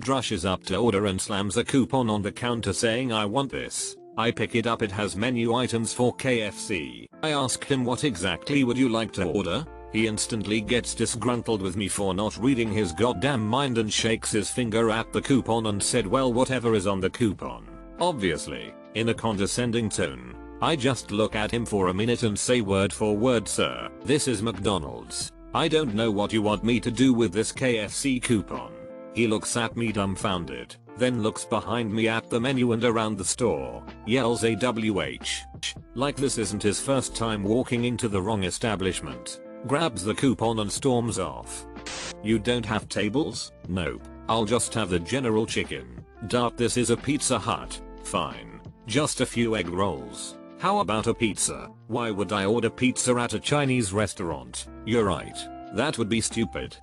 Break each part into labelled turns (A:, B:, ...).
A: Dude rushes up to order and slams a coupon on the counter saying I want this. I pick it up, it has menu items for KFC. I ask him what exactly would you like to order? He instantly gets disgruntled with me for not reading his goddamn mind and shakes his finger at the coupon and said well whatever is on the coupon. Obviously, in a condescending tone. I just look at him for a minute and say word for word sir, this is McDonald's. I don't know what you want me to do with this KFC coupon. He looks at me dumbfounded, then looks behind me at the menu and around the store, yells AWH. Like this isn't his first time walking into the wrong establishment. Grabs the coupon and storms off. You don't have tables? Nope. I'll just have the general chicken. Dart, this is a Pizza Hut. Fine. Just a few egg rolls. How about a pizza? Why would I order pizza at a Chinese restaurant? You're right. That would be stupid.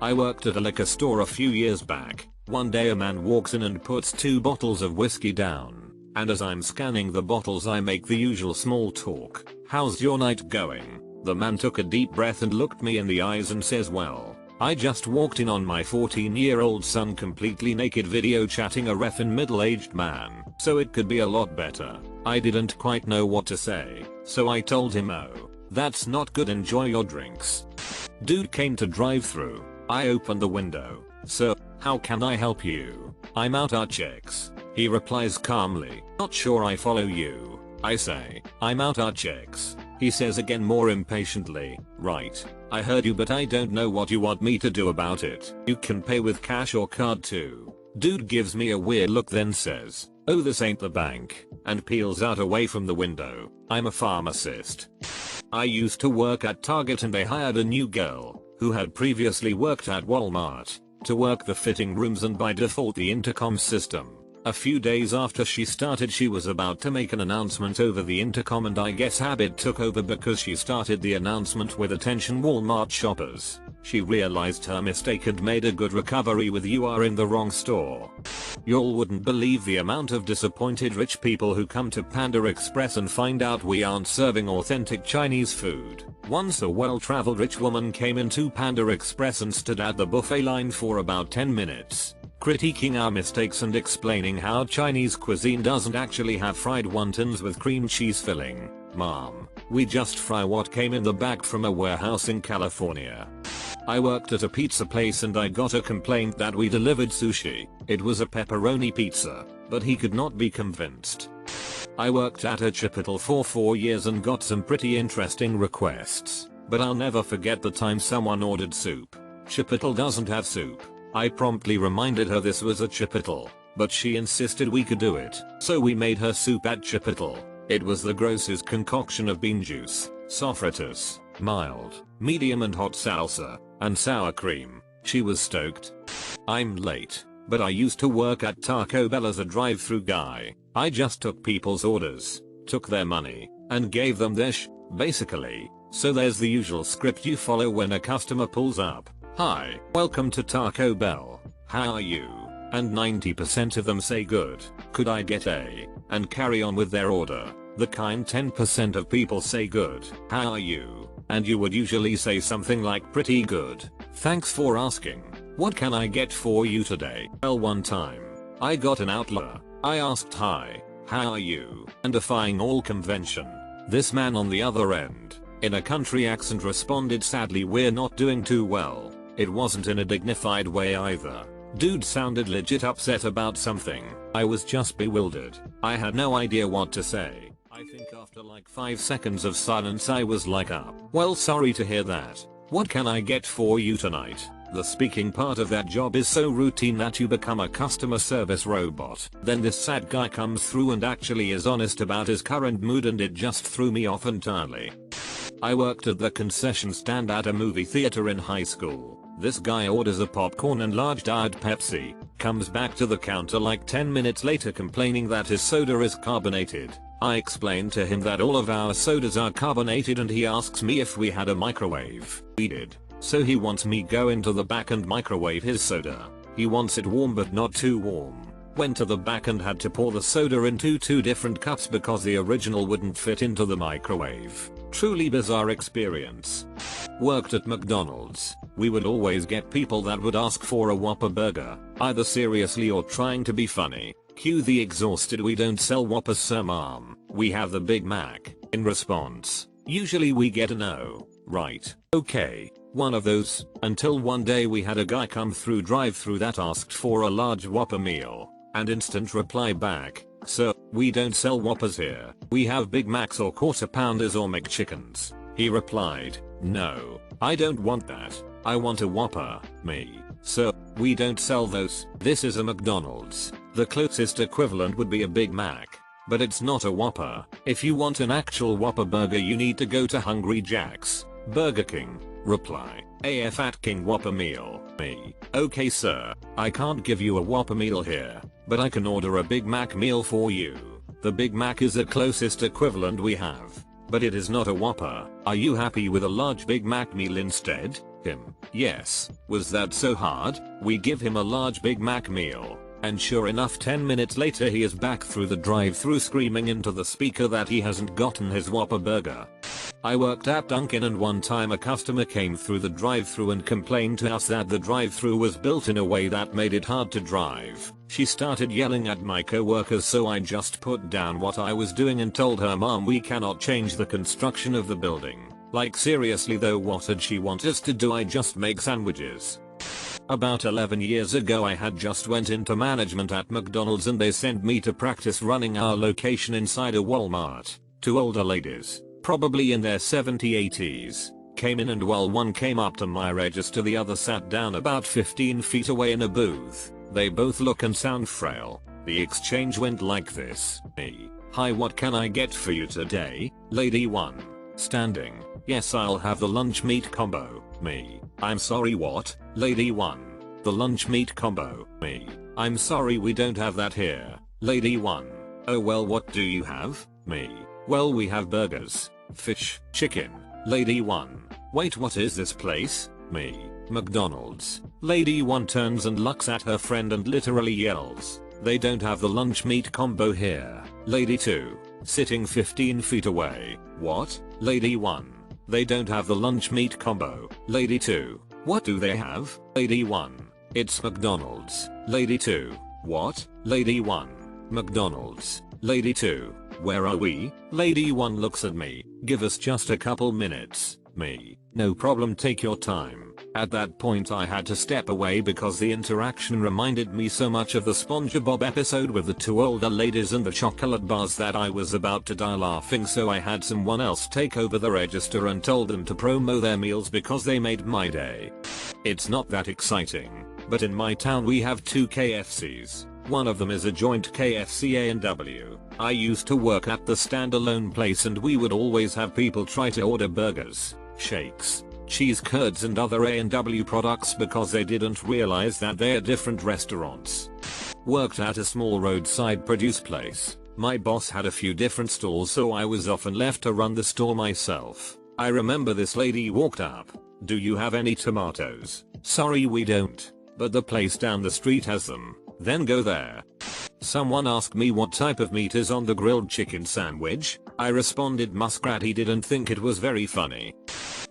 A: I worked at a liquor store a few years back. One day a man walks in and puts 2 bottles of whiskey down. And as I'm scanning the bottles I make the usual small talk. How's your night going? The man took a deep breath and looked me in the eyes and says well, I just walked in on my 14-year-old son completely naked video chatting a reffin' middle-aged man, so it could be a lot better. I didn't quite know what to say, so I told him oh, that's not good, enjoy your drinks. Dude came to drive through. I opened the window. Sir, how can I help you? I'm out our checks. He replies calmly, not sure I follow you. I say, I'm out our checks. He says again more impatiently, right, I heard you but I don't know what you want me to do about it. You can pay with cash or card too. Dude gives me a weird look then says, oh this ain't the bank, and peels out away from the window. I'm a pharmacist. I used to work at Target and they hired a new girl, who had previously worked at Walmart, to work the fitting rooms and by default the intercom system. A few days after she started she was about to make an announcement over the intercom and I guess habit took over because she started the announcement with attention Walmart shoppers. She realized her mistake and made a good recovery with you are in the wrong store. Y'all wouldn't believe the amount of disappointed rich people who come to Panda Express and find out we aren't serving authentic Chinese food. Once a well-traveled rich woman came into Panda Express and stood at the buffet line for about 10 minutes. Critiquing our mistakes and explaining how Chinese cuisine doesn't actually have fried wontons with cream cheese filling. Mom, we just fry what came in the bag from a warehouse in California. I worked at a pizza place and I got a complaint that we delivered sushi. It was a pepperoni pizza, but he could not be convinced. I worked at a Chipotle for 4 years and got some pretty interesting requests, but I'll never forget the time someone ordered soup. Chipotle doesn't have soup. I promptly reminded her this was a Chipotle, but she insisted we could do it, so we made her soup at Chipotle. It was the grossest concoction of bean juice, sophronitis, mild, medium and hot salsa, and sour cream. She was stoked. I'm late, but I used to work at Taco Bell as a drive-through guy. I just took people's orders, took their money, and gave them their basically. So there's the usual script you follow when a customer pulls up. Hi, welcome to Taco Bell. How are you? And 90% of them say good. Could I get a? And carry on with their order. The kind 10% of people say good. How are you? And you would usually say something like pretty good. Thanks for asking. What can I get for you today? Well, one time, I got an outlier. I asked hi, how are you? And defying all convention, this man on the other end, in a country accent responded sadly we're not doing too well. It wasn't in a dignified way either. Dude sounded legit upset about something. I was just bewildered. I had no idea what to say. I think after like 5 seconds of silence I was like well sorry to hear that. What can I get for you tonight? The speaking part of that job is so routine that you become a customer service robot. Then this sad guy comes through and actually is honest about his current mood and it just threw me off entirely. I worked at the concession stand at a movie theater in high school. This guy orders a popcorn and large diet Pepsi, comes back to the counter like 10 minutes later complaining that his soda is carbonated. I explained to him that all of our sodas are carbonated and he asks me if we had a microwave. We did. So he wants me go into the back and microwave his soda. He wants it warm but not too warm. Went to the back and had to pour the soda into 2 different cups because the original wouldn't fit into the microwave. Truly bizarre experience. Worked at McDonald's. We would always get people that would ask for a Whopper burger. Either seriously or trying to be funny. Cue the exhausted "we don't sell Whoppers sir ma'am, we have the Big Mac" in response. Usually we get a no. Right, okay, one of those, until one day we had a guy come through drive-through that asked for a large Whopper meal, and instant reply back, "Sir, we don't sell Whoppers here, we have Big Macs or Quarter Pounders or McChickens." He replied, "No, I don't want that, I want a Whopper." Me, "Sir, we don't sell those, this is a McDonald's, the closest equivalent would be a Big Mac. But it's not a Whopper. If you want an actual Whopper burger you need to go to Hungry Jack's, Burger King." Reply, "AF at King Whopper meal." Me, "Okay sir, I can't give you a Whopper meal here, but I can order a Big Mac meal for you. The Big Mac is the closest equivalent we have, but it is not a Whopper. Are you happy with a large Big Mac meal instead?" Him, "Yes." Was that so hard? We give him a large Big Mac meal. And sure enough 10 minutes later he is back through the drive-thru screaming into the speaker that he hasn't gotten his Whopper burger. I worked at Dunkin' and one time a customer came through the drive-thru and complained to us that the drive-thru was built in a way that made it hard to drive. She started yelling at my coworkers, so I just put down what I was doing and told her, "Mom, we cannot change the construction of the building." Like seriously though, what did she want us to do? I just make sandwiches. About 11 years ago I had just went into management at McDonald's and they sent me to practice running our location inside a Walmart. Two older ladies, probably in their 70s, 80s, came in, and while one came up to my register the other sat down about 15 feet away in a booth. They both look and sound frail. The exchange went like this. Me, "Hi, what can I get for you today?" Lady 1, standing, "Yes, I'll have the lunch meat combo." Me, "I'm sorry, what?" Lady 1, "The lunch meat combo." Me, "I'm sorry, we don't have that here." Lady 1, "Oh well, what do you have?" Me, "Well, we have burgers, fish, chicken." Lady 1, "Wait, what is this place?" Me, "McDonald's." Lady 1 turns and looks at her friend and literally yells, "They don't have the lunch meat combo here." Lady 2, sitting 15 feet away, "What?" Lady 1, "They don't have the lunch meat combo." Lady 2, "What do they have?" Lady 1, "It's McDonald's." Lady 2, "What?" Lady 1, "McDonald's." Lady 2, "Where are we?" Lady 1 looks at me, "Give us just a couple minutes." Me, "No problem, take your time." At that point I had to step away because the interaction reminded me so much of the SpongeBob episode with the two older ladies and the chocolate bars that I was about to die laughing, so I had someone else take over the register and told them to promo their meals because they made my day. It's not that exciting, but in my town we have two KFCs. One of them is a joint KFC A&W. I used to work at the standalone place and we would always have people try to order burgers, shakes, cheese curds and other A&W products because they didn't realize that they're different restaurants. Worked at a small roadside produce place. My boss had a few different stalls, so I was often left to run the store myself. I remember this lady walked up. "Do you have any tomatoes?" "Sorry, we don't, but the place down the street has them." "Then go there." Someone asked me what type of meat is on the grilled chicken sandwich. I responded muskrat. He didn't think it was very funny.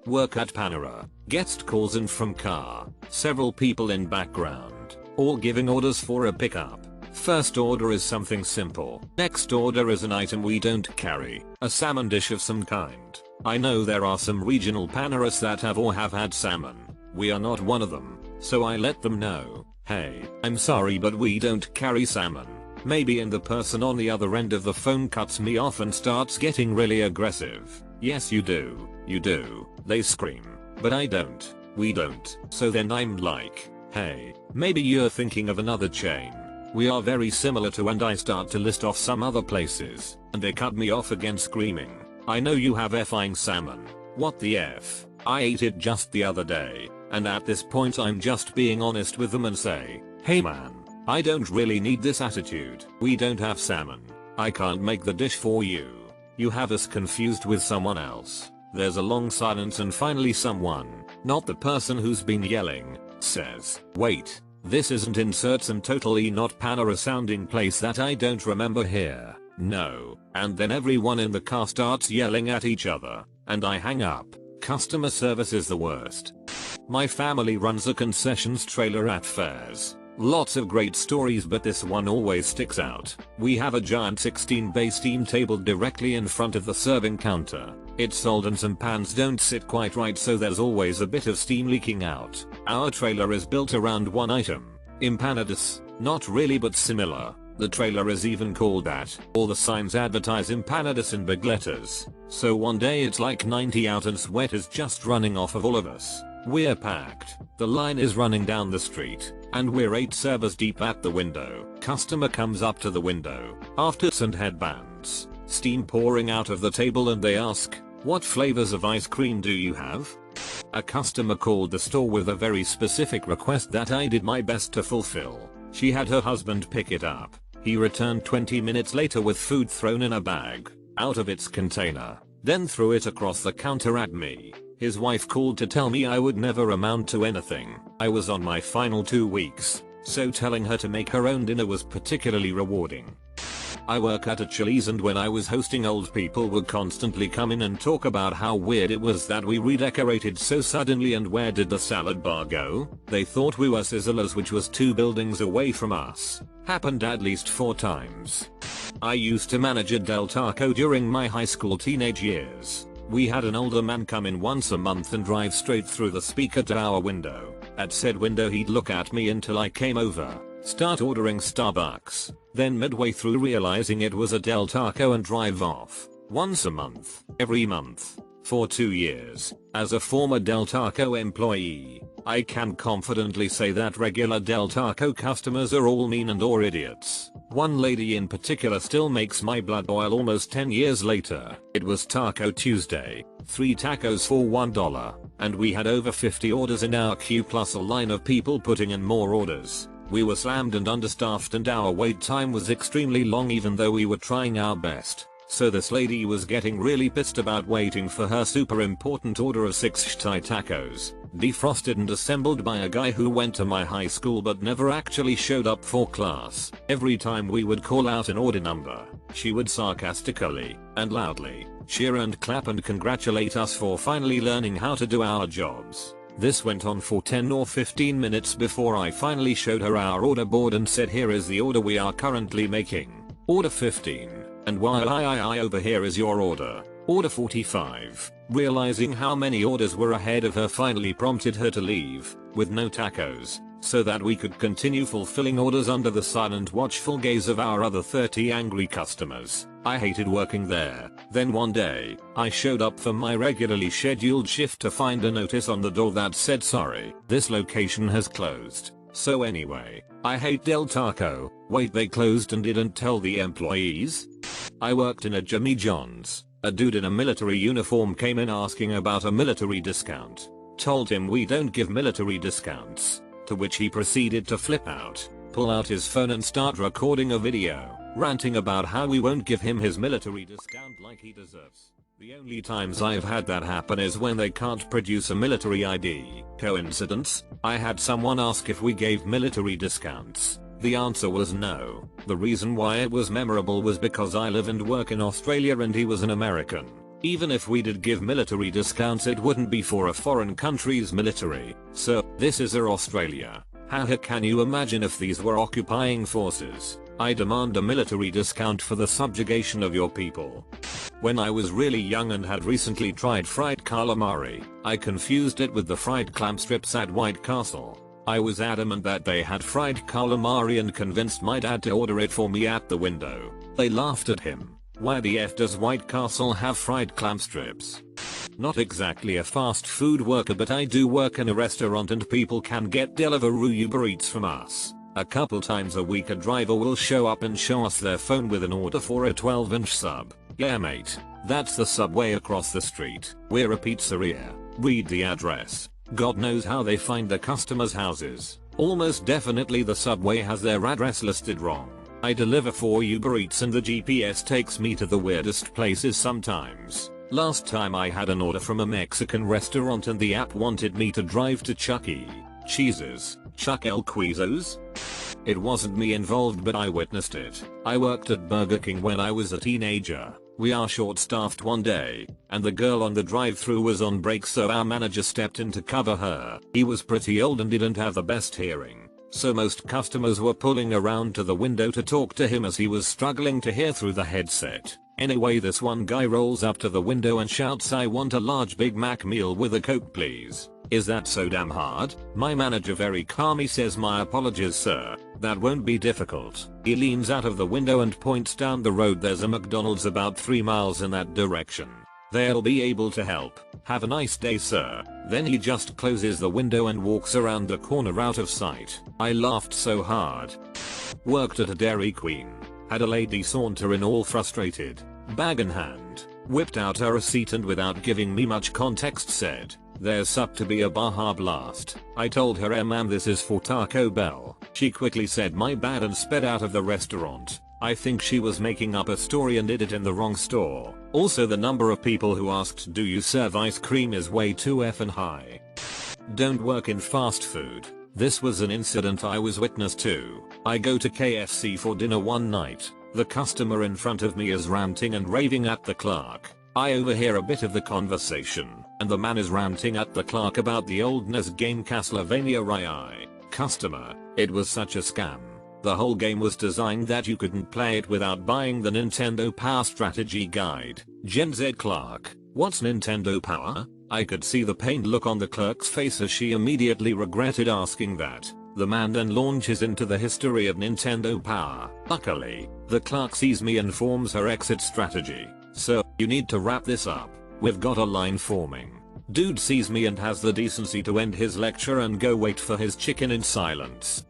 A: Work at Panera. Guest calls in from car. Several people in background, all giving orders for a pickup. First order is something simple. Next order is an item we don't carry. A salmon dish of some kind. I know there are some regional Paneras that have or have had salmon. We are not one of them, so I let them know, "Hey, I'm sorry but we don't carry salmon." Maybe, and the person on the other end of the phone cuts me off and starts getting really aggressive. "Yes you do, you do," they scream. "But I don't, we don't." So then I'm like, "Hey, maybe you're thinking of another chain. We are very similar to," and I start to list off some other places, and they cut me off again screaming, "I know you have effing salmon. What the F? I ate it just the other day." And at this point I'm just being honest with them and say, "Hey man, I don't really need this attitude. We don't have salmon. I can't make the dish for you. You have us confused with someone else." There's a long silence and finally someone, not the person who's been yelling, says, "Wait, this isn't insert some totally not Panera sounding place that I don't remember here. No." And then everyone in the car starts yelling at each other, and I hang up. Customer service is the worst. My family runs a concessions trailer at fairs. Lots of great stories, but this one always sticks out. We have a giant 16-bay steam table directly in front of the serving counter. It's old and some pans don't sit quite right, so there's always a bit of steam leaking out. Our trailer is built around one item. Empanadas. Not really, but similar. The trailer is even called that. All the signs advertise empanadas in big letters. So one day it's like 90 out and sweat is just running off of all of us. We're packed. The line is running down the street. And we're 8 servers deep at the window. Customer comes up to the window. Afters and headbands. Steam pouring out of the table, and they ask, "What flavors of ice cream do you have?" A customer called the store with a very specific request that I did my best to fulfill. She had her husband pick it up. He returned 20 minutes later with food thrown in a bag, out of its container, then threw it across the counter at me. His wife called to tell me I would never amount to anything. I was on my final 2 weeks, so telling her to make her own dinner was particularly rewarding. I work at a Chili's, and when I was hosting, old people would constantly come in and talk about how weird it was that we redecorated so suddenly and where did the salad bar go. They thought we were Sizzlers, which was 2 buildings away from us. Happened at least 4 times. I used to manage a Del Taco during my high school teenage years. We had an older man come in once a month and drive straight through the speaker to our window. At said window he'd look at me until I came over, start ordering Starbucks, then midway through realizing it was a Del Taco and drive off. Once a month, every month, for 2 years. As a former Del Taco employee, I can confidently say that regular Del Taco customers are all mean and or idiots. One lady in particular still makes my blood boil almost 10 years later. It was Taco Tuesday, 3 tacos for $1, and we had over 50 orders in our queue plus a line of people putting in more orders. We were slammed and understaffed, and our wait time was extremely long even though we were trying our best. So this lady was getting really pissed about waiting for her super important order of 6 Thai tacos, defrosted and assembled by a guy who went to my high school but never actually showed up for class. Every time we would call out an order number, she would sarcastically and loudly cheer and clap and congratulate us for finally learning how to do our jobs. This went on for 10 or 15 minutes before I finally showed her our order board and said, "Here is the order we are currently making. Order 15. And while I over here is your order. Order 45. Realizing how many orders were ahead of her finally prompted her to leave, with no tacos, so that we could continue fulfilling orders under the silent watchful gaze of our other 30 angry customers. I hated working there. Then one day, I showed up for my regularly scheduled shift to find a notice on the door that said, "Sorry, this location has closed." So anyway, I hate Del Taco. Wait, they closed and didn't tell the employees? I worked in a Jimmy John's. A dude in a military uniform came in asking about a military discount. Told him we don't give military discounts. To which he proceeded to flip out, pull out his phone and start recording a video, ranting about how we won't give him his military discount like he deserves. The only times I've had that happen is when they can't produce a military ID. Coincidence? I had someone ask if we gave military discounts. The answer was no. The reason why it was memorable was because I live and work in Australia and he was an American. Even if we did give military discounts, it wouldn't be for a foreign country's military. So, this is Australia. How can you imagine if these were occupying forces? I demand a military discount for the subjugation of your people. When I was really young and had recently tried fried calamari, I confused it with the fried clam strips at White Castle. I was adamant that they had fried calamari and convinced my dad to order it for me at the window. They laughed at him. Why the F does White Castle have fried clam strips? Not exactly a fast food worker, but I do work in a restaurant and people can get Deliveroo Uber Eats from us. A couple times a week a driver will show up and show us their phone with an order for a 12-inch sub. Yeah mate, that's the Subway across the street. We're a pizzeria. Read the address. God knows how they find the customers' houses. Almost definitely the Subway has their address listed wrong. I deliver for Uber Eats and the GPS takes me to the weirdest places sometimes. Last time I had an order from a Mexican restaurant and the app wanted me to drive to Chuck E. Cheese's, Chuck El Quizos? It wasn't me involved, but I witnessed it. I worked at Burger King when I was a teenager. We are short-staffed one day, and the girl on the drive-thru was on break, so our manager stepped in to cover her. He was pretty old and didn't have the best hearing. so most customers were pulling around to the window to talk to him as he was struggling to hear through the headset. Anyway, this one guy rolls up to the window and shouts, "I want a large Big Mac meal with a Coke please." Is that so damn hard? My manager very calmly says, "My apologies sir, that won't be difficult." He leans out of the window and points down the road. There's a McDonald's about 3 miles in that direction. They'll be able to help. Have a nice day sir. Then he just closes the window and walks around the corner out of sight. I laughed so hard. Worked at a Dairy Queen. Had a lady saunter in all frustrated, bag in hand, whipped out her receipt and without giving me much context said, "There's up to be a Baja Blast." I told her, "Ma'am, this is for Taco Bell." She quickly said, "My bad," and sped out of the restaurant. I think she was making up a story and did it in the wrong store. Also, the number of people who asked, "Do you serve ice cream?" is way too effing high. Don't work in fast food. This was an incident I was witness to. I go to KFC for dinner one night. The customer in front of me is ranting and raving at the clerk. I overhear a bit of the conversation, and the man is ranting at the clerk about the old NES game Castlevania Rai. Customer, it was such a scam. The whole game was designed that you couldn't play it without buying the Nintendo Power Strategy Guide. Gen Z clerk, what's Nintendo Power? I could see the pained look on the clerk's face as she immediately regretted asking that. The man then launches into the history of Nintendo Power. Luckily, the clerk sees me and forms her exit strategy. "Sir, you need to wrap this up. We've got a line forming." Dude sees me and has the decency to end his lecture and go wait for his chicken in silence.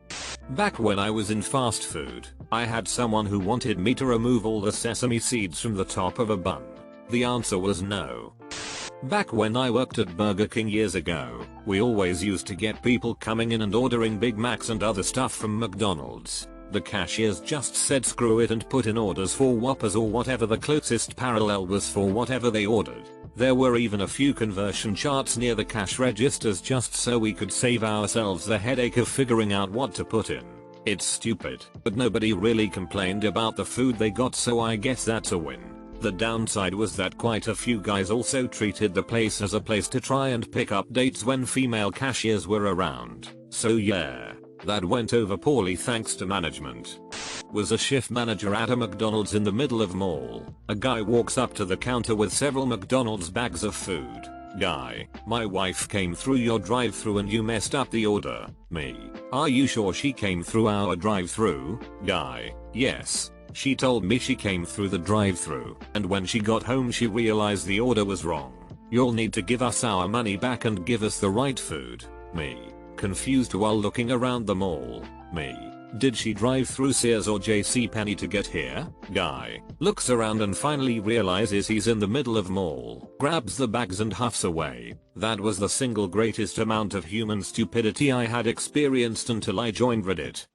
A: Back when I was in fast food, I had someone who wanted me to remove all the sesame seeds from the top of a bun. The answer was no. Back when I worked at Burger King years ago, we always used to get people coming in and ordering Big Macs and other stuff from McDonald's. The cashiers just said screw it and put in orders for Whoppers or whatever the closest parallel was for whatever they ordered. There were even a few conversion charts near the cash registers just so we could save ourselves the headache of figuring out what to put in. It's stupid, but nobody really complained about the food they got, so I guess that's a win. The downside was that quite a few guys also treated the place as a place to try and pick up dates when female cashiers were around. So yeah, that went over poorly thanks to management. Was a shift manager at a McDonald's in the middle of mall. A guy walks up to the counter with several McDonald's bags of food. Guy, "My wife came through your drive-thru and you messed up the order." Me, "Are you sure she came through our drive-thru?" Guy, "Yes. She told me she came through the drive-thru, and when she got home she realized the order was wrong. You'll need to give us our money back and give us the right food." Me, confused while looking around the mall. Me, "Did she drive through Sears or JCPenney to get here?" Guy, looks around and finally realizes he's in the middle of mall, grabs the bags and huffs away. That was the single greatest amount of human stupidity I had experienced until I joined Reddit.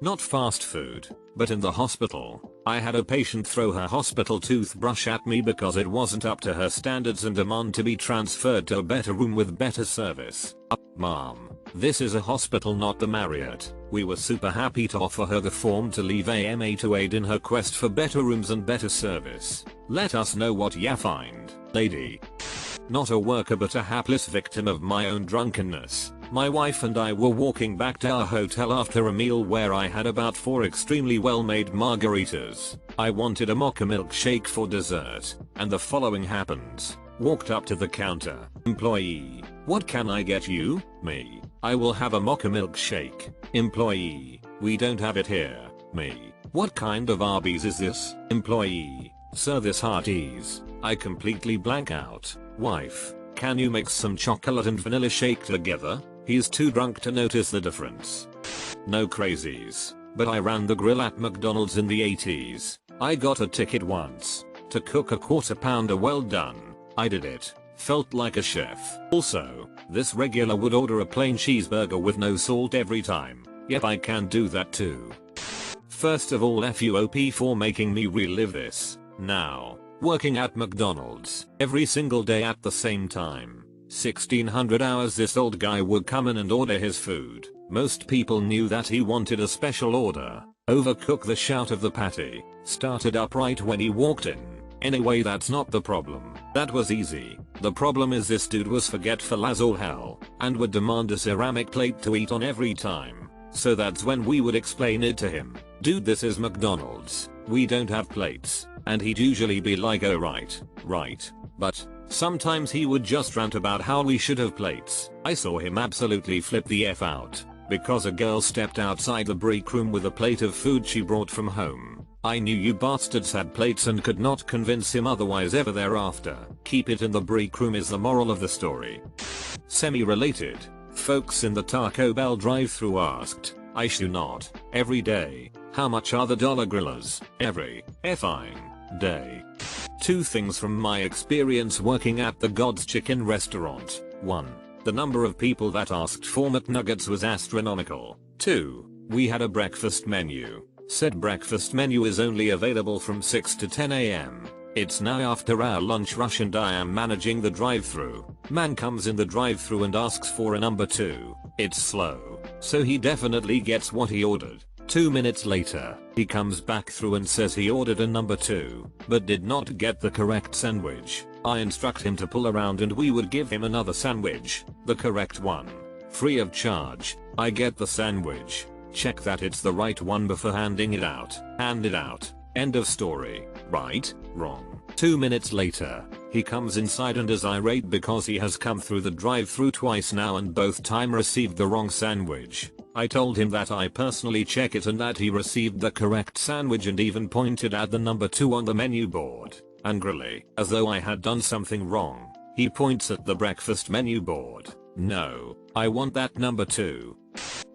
A: Not fast food, but in the hospital. I had a patient throw her hospital toothbrush at me because it wasn't up to her standards and demand to be transferred to a better room with better service. Mom, this is a hospital, not the Marriott. We were super happy to offer her the form to leave AMA to aid in her quest for better rooms and better service. Let us know what ya find, lady. Not a worker but a hapless victim of my own drunkenness. My wife and I were walking back to our hotel after a meal where I had about 4 extremely well-made margaritas. I wanted a mocha milkshake for dessert, and the following happens. Walked up to the counter. Employee, "What can I get you?" Me, "I will have a mocha milkshake." Employee, "We don't have it here." Me, "What kind of Arby's is this?" Employee, "Sir, this Hearties." I completely blank out. Wife, "Can you mix some chocolate and vanilla shake together?" He's too drunk to notice the difference. No crazies, but I ran the grill at McDonald's in the 80s. I got a ticket once to cook a quarter pounder well done. I did it. Felt like a chef. Also, this regular would order a plain cheeseburger with no salt every time. Yep, I can do that too. First of all, FUOP for making me relive this. Now, working at McDonald's every single day at the same time. 1600 hours this old guy would come in and order his food. Most people knew that he wanted a special order. Overcook the shout of the patty. Started up right when he walked in. Anyway, that's not the problem. That was easy. The problem is this dude was forgetful as all hell, and would demand a ceramic plate to eat on every time. So that's when we would explain it to him. Dude, this is McDonald's. We don't have plates. And he'd usually be like, oh right. But sometimes he would just rant about how we should have plates. I saw him absolutely flip the F out because a girl stepped outside the break room with a plate of food she brought from home. I knew you bastards had plates and could not convince him otherwise ever thereafter. Keep it in the break room is the moral of the story. Semi-related. Folks in the Taco Bell drive-thru asked, I should not, every day, how much are the dollar grillers, every effing day. 2 things from my experience working at the God's Chicken restaurant. 1. The number of people that asked for McNuggets was astronomical. 2. We had a breakfast menu. Said breakfast menu is only available from 6 to 10 AM. It's now after our lunch rush and I am managing the drive-thru. Man comes in the drive-thru and asks for a number 2. It's slow, so he definitely gets what he ordered. 2 minutes later, he comes back through and says he ordered a number 2, but did not get the correct sandwich. I instruct him to pull around and we would give him another sandwich, the correct one. Free of charge. I get the sandwich. Check that it's the right one before handing it out. Hand it out. End of story. Right? Wrong. 2 minutes later, he comes inside and is irate because he has come through the drive-thru twice now and both time received the wrong sandwich. I told him that I personally check it and that he received the correct sandwich and even pointed at the number 2 on the menu board. Angrily, as though I had done something wrong, he points at the breakfast menu board. No, I want that number 2.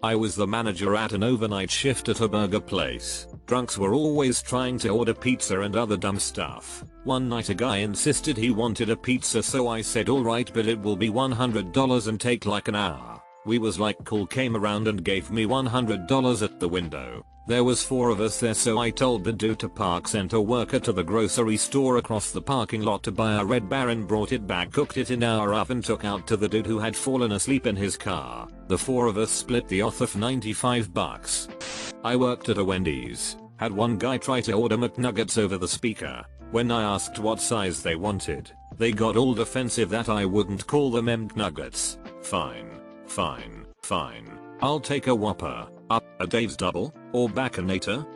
A: I was the manager at an overnight shift at a burger place. Drunks were always trying to order pizza and other dumb stuff. One night a guy insisted he wanted a pizza, so I said alright, but it will be $100 and take like an hour. We was like cool, came around and gave me $100 at the window. There was 4 of us there, so I told the dude to park, sent a worker to the grocery store across the parking lot to buy a Red Baron, brought it back, cooked it in our oven, took out to the dude who had fallen asleep in his car. The 4 of us split the off of $95. I worked at a Wendy's. Had one guy try to order McNuggets over the speaker. When I asked what size they wanted, they got all defensive that I wouldn't call them McNuggets. Fine. I'll take a Whopper, a Dave's Double, or Baconator.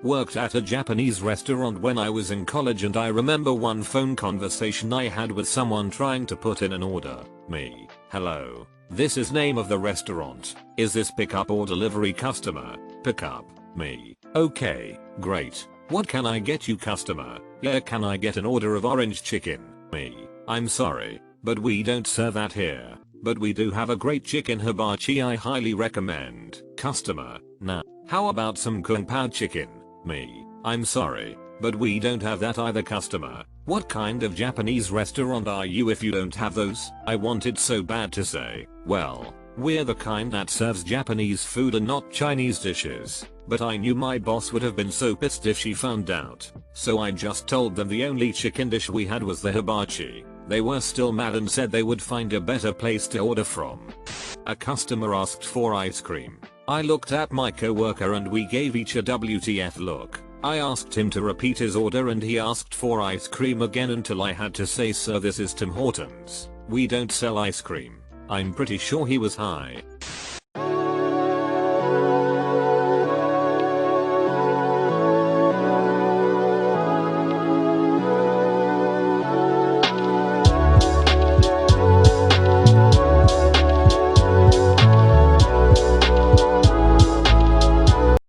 A: Worked at a Japanese restaurant when I was in college and I remember one phone conversation I had with someone trying to put in an order. Me. Hello. This is name of the restaurant. Is this pickup or delivery? Customer. Pickup. Me. Okay, great. What can I get you? Customer. Yeah, can I get an order of orange chicken? Me. I'm sorry, but we don't serve that here. But we do have a great chicken hibachi I highly recommend. Customer. Nah. How about some kung pao chicken? Me. I'm sorry, but we don't have that either. Customer. What kind of Japanese restaurant are you if you don't have those? I wanted so bad to say, well, we're the kind that serves Japanese food and not Chinese dishes. But I knew my boss would have been so pissed if she found out. So I just told them the only chicken dish we had was the hibachi. They were still mad and said they would find a better place to order from. A customer asked for ice cream. I looked at my coworker and we gave each a WTF look. I asked him to repeat his order and he asked for ice cream again until I had to say, sir, this is Tim Hortons. We don't sell ice cream. I'm pretty sure he was high.